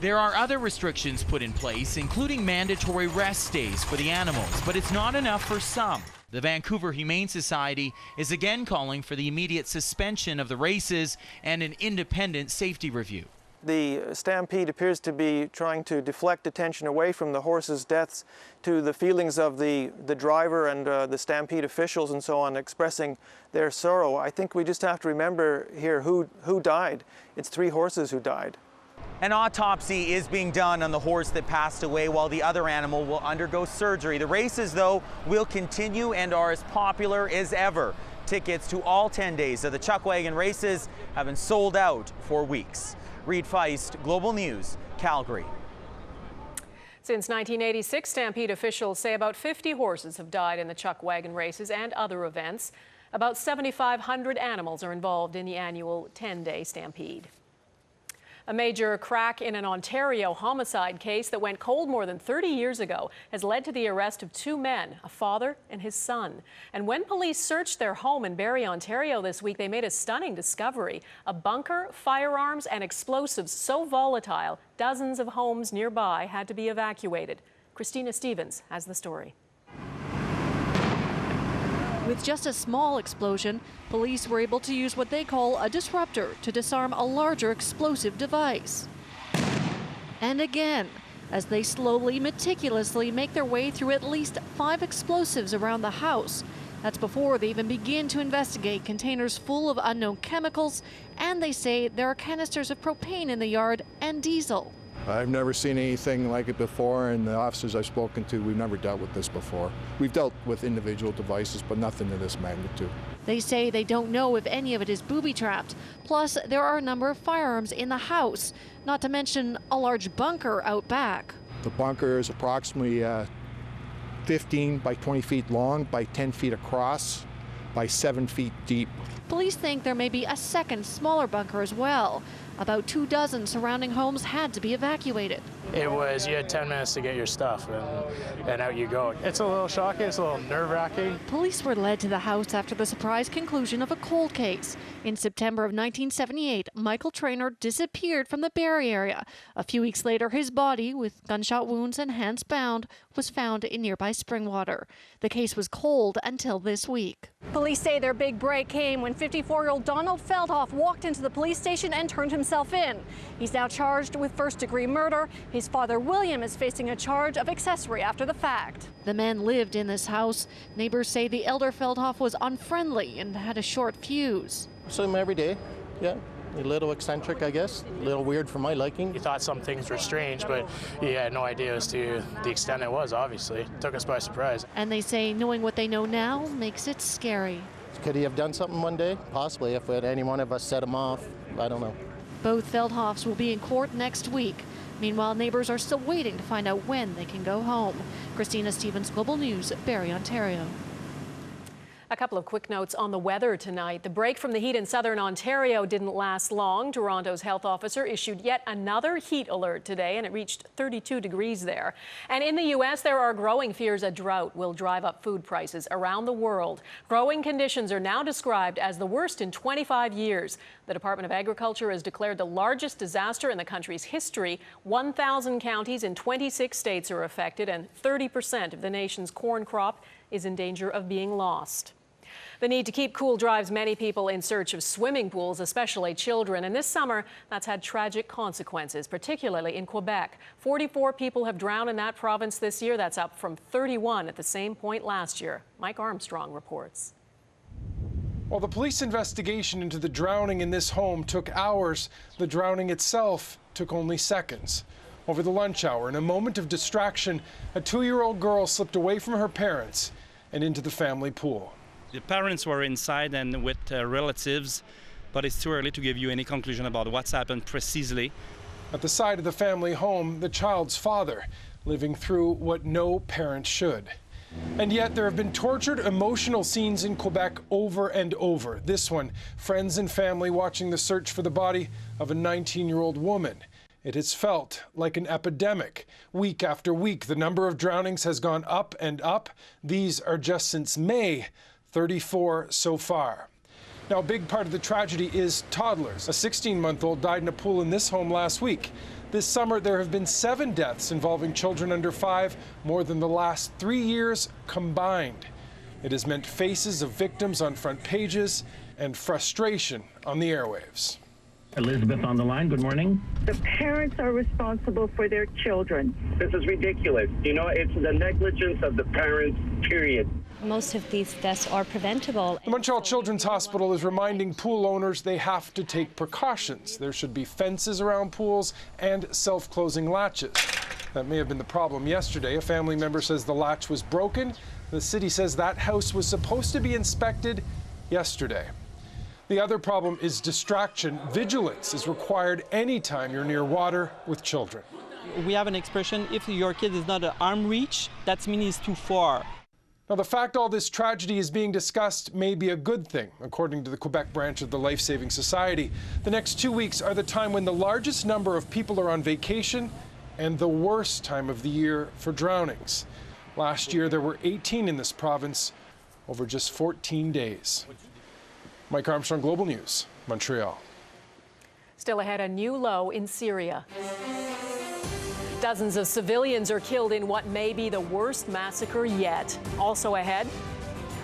There are other restrictions put in place, including mandatory rest days for the animals, but it's not enough for some. The Vancouver Humane Society is again calling for the immediate suspension of the races and an independent safety review. The Stampede appears to be trying to deflect attention away from the horses' deaths to the feelings of the driver and the Stampede officials and so on, expressing their sorrow. I think we just have to remember here who died. It's 3 horses who died. An autopsy is being done on the horse that passed away, while the other animal will undergo surgery. The races, though, will continue and are as popular as ever. Tickets to all 10 days of the chuck wagon races have been sold out for weeks. Reed Feist, Global News, Calgary. Since 1986, Stampede officials say about 50 horses have died in the chuck wagon races and other events. About 7,500 animals are involved in the annual 10-day Stampede. A major crack in an Ontario homicide case that went cold more than 30 years ago has led to the arrest of 2 men, a father and his son. And when police searched their home in Barrie, Ontario this week, they made a stunning discovery: a bunker, firearms, and explosives so volatile, dozens of homes nearby had to be evacuated. Christina Stevens has the story. With just a small explosion, police were able to use what they call a disruptor to disarm a larger explosive device. And again, as they slowly, meticulously make their way through at least 5 explosives around the house. That's before they even begin to investigate containers full of unknown chemicals, and they say there are canisters of propane in the yard and diesel. I've never seen anything like it before, and the officers I've spoken to, we've never dealt with this before. We've dealt with individual devices, but nothing to this magnitude. They say they don't know if any of it is booby-trapped. Plus, there are a number of firearms in the house, not to mention a large bunker out back. The bunker is approximately 15 by 20 feet long, by 10 feet across, by 7 feet deep. Police think there may be a second, smaller bunker as well. About 24 surrounding homes had to be evacuated. It was, you had 10 minutes to get your stuff, and out you go. It's a little shocking, it's a little nerve-wracking. Police were led to the house after the surprise conclusion of a cold case. In September of 1978, Michael Traynor disappeared from the Barrie area. A few weeks later, his body, with gunshot wounds and hands bound, was found in nearby Springwater. The case was cold until this week. Police say their big break came when 54-year-old Donald Feldhoff walked into the police station and turned himself in. He's now charged with first-degree murder. His father, William, is facing a charge of accessory after the fact. The man lived in this house. Neighbors say the elder Feldhoff was unfriendly and had a short fuse. Saw him every day, yeah. A little eccentric, I guess. A little weird for my liking. You thought some things were strange, but you had no idea as to the extent it was, obviously. It took us by surprise. And they say knowing what they know now makes it scary. Could he have done something one day? Possibly, if any one of us set him off. I don't know. Both Feldhoffs will be in court next week. Meanwhile, neighbors are still waiting to find out when they can go home. Christina Stevens, Global News, Barrie, Ontario. A couple of quick notes on the weather tonight. The break from the heat in southern Ontario didn't last long. Toronto's health officer issued yet another heat alert today, and it reached 32 degrees there. And in the U.S., there are growing fears a drought will drive up food prices around the world. Growing conditions are now described as the worst in 25 years. The Department of Agriculture has declared the largest disaster in the country's history. 1,000 counties in 26 states are affected, and 30% of the nation's corn crop is in danger of being lost. The need to keep cool drives many people in search of swimming pools, especially children. And this summer, that's had tragic consequences, particularly in Quebec. 44 people have drowned in that province this year. That's up from 31 at the same point last year. Mike Armstrong reports. While the police investigation into the drowning in this home took hours, the drowning itself took only seconds. Over the lunch hour, in a moment of distraction, a 2-year-old girl slipped away from her parents and into the family pool. The parents were inside and with relatives, but it's too early to give you any conclusion about what's happened precisely. At the side of the family home, the child's father, living through what no parent should. And yet there have been tortured, emotional scenes in Quebec over and over. This one, friends and family watching the search for the body of a 19-year-old woman. It has felt like an epidemic. Week after week, the number of drownings has gone up and up. These are just since May. 34 so far. Now, a big part of the tragedy is toddlers. A 16-month-old died in a pool in this home last week. This summer, there have been 7 deaths involving children under 5, more than the last 3 years combined. It has meant faces of victims on front pages and frustration on the airwaves. Elizabeth on the line, good morning. The parents are responsible for their children. This is ridiculous. You know, it's the negligence of the parents, period. Most of these deaths are preventable. The Montreal Children's Hospital is reminding pool owners they have to take precautions. There should be fences around pools and self-closing latches. That may have been the problem yesterday. A family member says the latch was broken. The city says that house was supposed to be inspected yesterday. The other problem is distraction. Vigilance is required anytime you're near water with children. We have an expression, if your kid is not at arm reach, that means he's too far. Now, the fact all this tragedy is being discussed may be a good thing, according to the Quebec branch of the Life Saving Society. The next 2 weeks are the time when the largest number of people are on vacation and the worst time of the year for drownings. Last year, there were 18 in this province over just 14 days. Mike Armstrong, Global News, Montreal. Still ahead, a new low in Syria. Dozens of civilians are killed in what may be the worst massacre yet. Also ahead,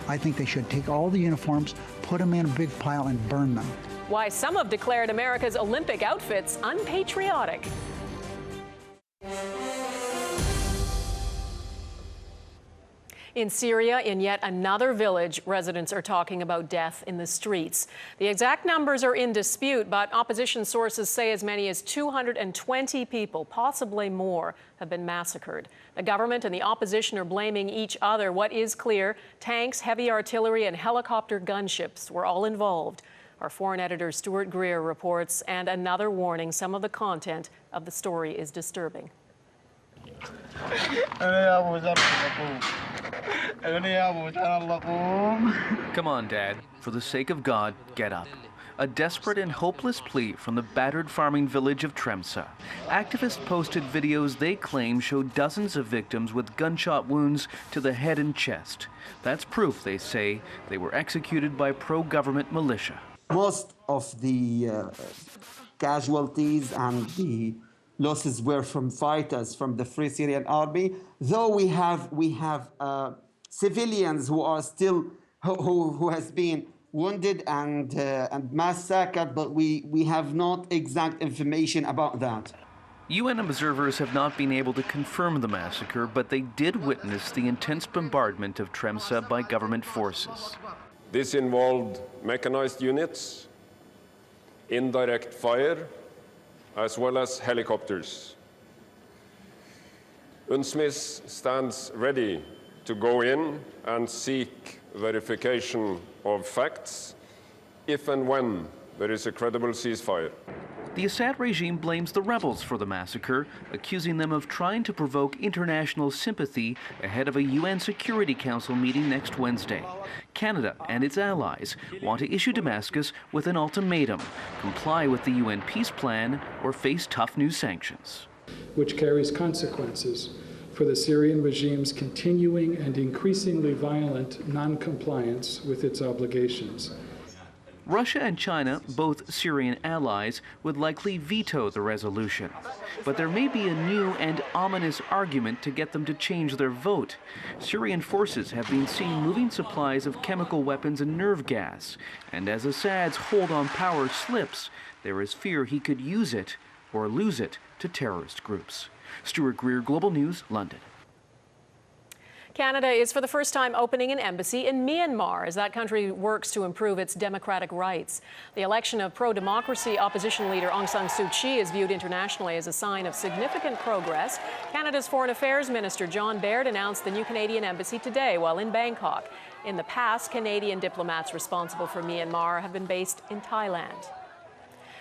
I think they should take all the uniforms, put them in a big pile, and burn them. Why some have declared America's Olympic outfits unpatriotic. In Syria, in yet another village, residents are talking about death in the streets. The exact numbers are in dispute, but opposition sources say as many as 220 people, possibly more, have been massacred. The government and the opposition are blaming each other. What is clear, tanks, heavy artillery, and helicopter gunships were all involved. Our foreign editor Stuart Greer reports, and another warning, some of the content of the story is disturbing. Come on, Dad. For the sake of God, get up. A desperate and hopeless plea from the battered farming village of Tremsa. Activists posted videos they claim show dozens of victims with gunshot wounds to the head and chest. That's proof, they say, they were executed by pro-government militia. Most of the casualties and the losses were from fighters from the Free Syrian Army, though we have civilians who are still who has been wounded and massacred, but we have not exact information about that. UN observers have not been able to confirm the massacre, but they did witness the intense bombardment of Tremsa by government forces. This involved mechanized units, indirect fire, as well as helicopters. UNSMIS stands ready to go in and seek verification of facts if and when there is a credible ceasefire. The Assad regime blames the rebels for the massacre, accusing them of trying to provoke international sympathy ahead of a UN Security Council meeting next Wednesday. Canada and its allies want to issue Damascus with an ultimatum: comply with the UN peace plan or face tough new sanctions. Which carries consequences for the Syrian regime's continuing and increasingly violent non-compliance with its obligations. Russia and China, both Syrian allies, would likely veto the resolution. But there may be a new and ominous argument to get them to change their vote. Syrian forces have been seen moving supplies of chemical weapons and nerve gas. And as Assad's hold on power slips, there is fear he could use it or lose it to terrorist groups. Stuart Greer, Global News, London. Canada is for the first time opening an embassy in Myanmar as that country works to improve its democratic rights. The election of pro-democracy opposition leader Aung San Suu Kyi is viewed internationally as a sign of significant progress. Canada's Foreign Affairs Minister John Baird announced the new Canadian embassy today while in Bangkok. In the past, Canadian diplomats responsible for Myanmar have been based in Thailand.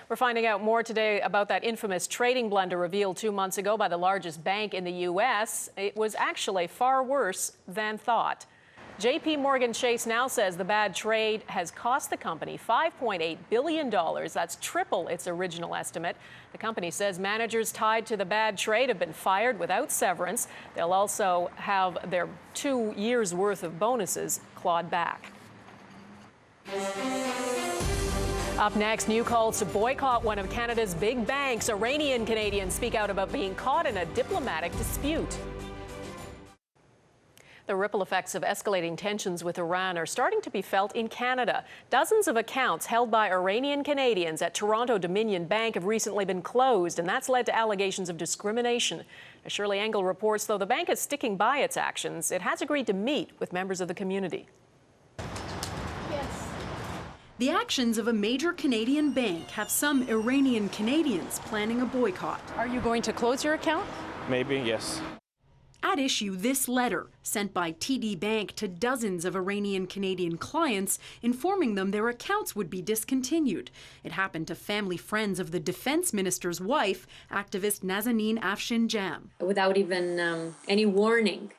We're finding out more today about that infamous trading blunder revealed 2 months ago by the largest bank in the U.S. It was actually far worse than thought. J.P. Morgan Chase now says the bad trade has cost the company $5.8 billion. That's triple its original estimate. The company says managers tied to the bad trade have been fired without severance. They'll also have their 2 years' worth of bonuses clawed back. Up next, new calls to boycott one of Canada's big banks. Iranian Canadians speak out about being caught in a diplomatic dispute. The ripple effects of escalating tensions with Iran are starting to be felt in Canada. Dozens of accounts held by Iranian Canadians at Toronto Dominion Bank have recently been closed, and that's led to allegations of discrimination. As Shirley Engel reports, though the bank is sticking by its actions, it has agreed to meet with members of the community. The actions of a major Canadian bank have some Iranian Canadians planning a boycott. Are you going to close your account? Maybe, yes. At issue, this letter sent by TD Bank to dozens of Iranian Canadian clients informing them their accounts would be discontinued. It happened to family friends of the defense minister's wife, activist Nazanin Afshinjam. Without even any warning.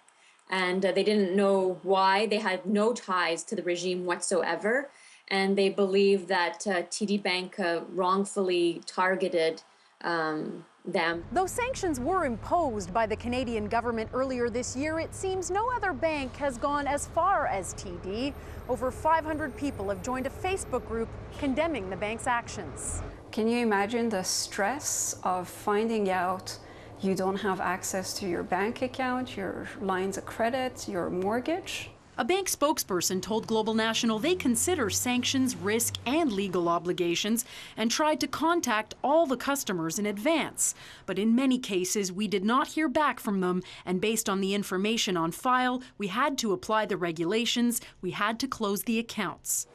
And they didn't know why. They had no ties to the regime whatsoever. And they believe that TD Bank wrongfully targeted them. Though sanctions were imposed by the Canadian government earlier this year, it seems no other bank has gone as far as TD. Over 500 people have joined a Facebook group condemning the bank's actions. Can you imagine the stress of finding out you don't have access to your bank account, your lines of credit, your mortgage? A bank spokesperson told Global National they consider sanctions, risk, and legal obligations and tried to contact all the customers in advance. But in many cases, we did not hear back from them, and based on the information on file, we had to apply the regulations, we had to close the accounts.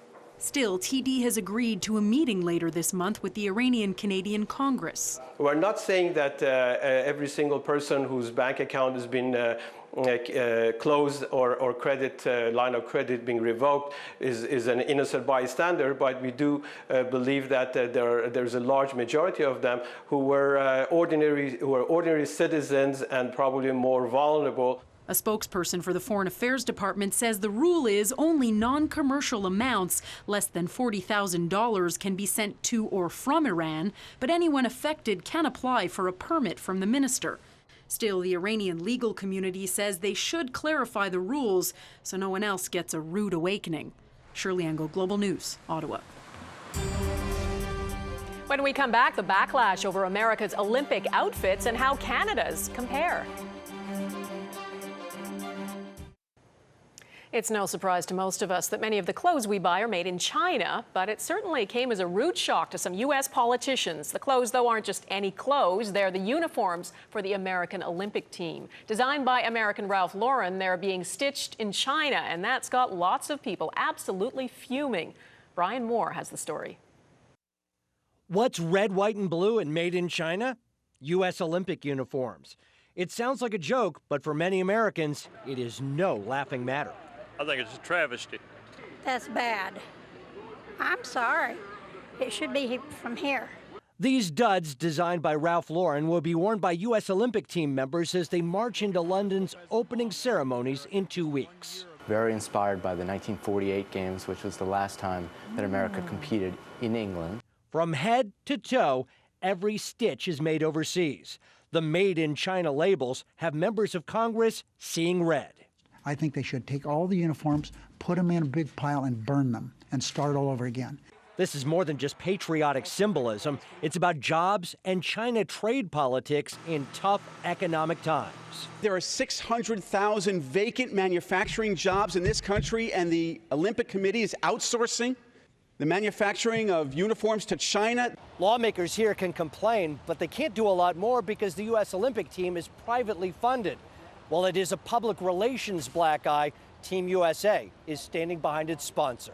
Still, TD has agreed to a meeting later this month with the Iranian-Canadian Congress. We're not saying that every single person whose bank account has been closed or credit line of credit being revoked is an innocent bystander, but we do believe that there's a large majority of them who are ordinary citizens and probably more vulnerable. A spokesperson for the Foreign Affairs Department says the rule is only non-commercial amounts, less than $40,000, can be sent to or from Iran, but anyone affected can apply for a permit from the minister. Still, the Iranian legal community says they should clarify the rules so no one else gets a rude awakening. Shirley Angle, Global News, Ottawa. When we come back, the backlash over America's Olympic outfits and how Canada's compare. It's no surprise to most of us that many of the clothes we buy are made in China, but it certainly came as a rude shock to some U.S. politicians. The clothes, though, aren't just any clothes. They're the uniforms for the American Olympic team. Designed by American Ralph Lauren, they're being stitched in China, and that's got lots of people absolutely fuming. Brian Moore has the story. What's red, white, and blue and made in China? U.S. Olympic uniforms. It sounds like a joke, but for many Americans, it is no laughing matter. I think it's a travesty. That's bad. I'm sorry. It should be from here. These duds, designed by Ralph Lauren, will be worn by U.S. Olympic team members as they march into London's opening ceremonies in 2 weeks. Very inspired by the 1948 Games, which was the last time that America competed in England. From head to toe, every stitch is made overseas. The Made in China labels have members of Congress seeing red. I think they should take all the uniforms, put them in a big pile, and burn them, and start all over again. This is more than just patriotic symbolism. It's about jobs and China trade politics in tough economic times. There are 600,000 vacant manufacturing jobs in this country, and the Olympic Committee is outsourcing the manufacturing of uniforms to China. Lawmakers here can complain, but they can't do a lot more because the U.S. Olympic team is privately funded. While it is a public relations black eye, Team USA is standing behind its sponsor.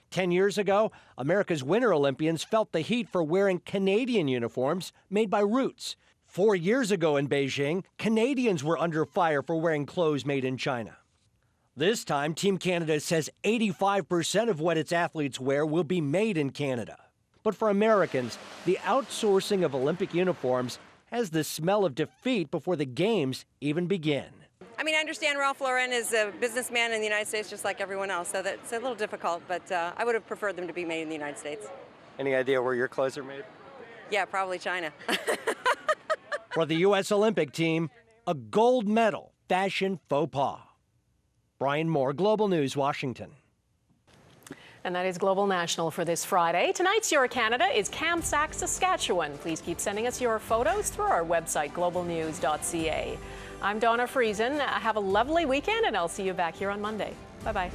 10 years ago, America's Winter Olympians felt the heat for wearing Canadian uniforms made by Roots. 4 years ago in Beijing, Canadians were under fire for wearing clothes made in China. This time, Team Canada says 85% of what its athletes wear will be made in Canada. But for Americans, the outsourcing of Olympic uniforms has the smell of defeat before the games even begin. I mean, I understand Ralph Lauren is a businessman in the United States just like everyone else, so that's a little difficult, but I would have preferred them to be made in the United States. Any idea where your clothes are made? Yeah, probably China. For the U.S. Olympic team, a gold medal fashion faux pas. Brian Moore, Global News, Washington. And that is Global National for this Friday. Tonight's Your Canada is Kamsack, Saskatchewan. Please keep sending us your photos through our website, globalnews.ca. I'm Donna Friesen. Have a lovely weekend, and I'll see you back here on Monday. Bye-bye.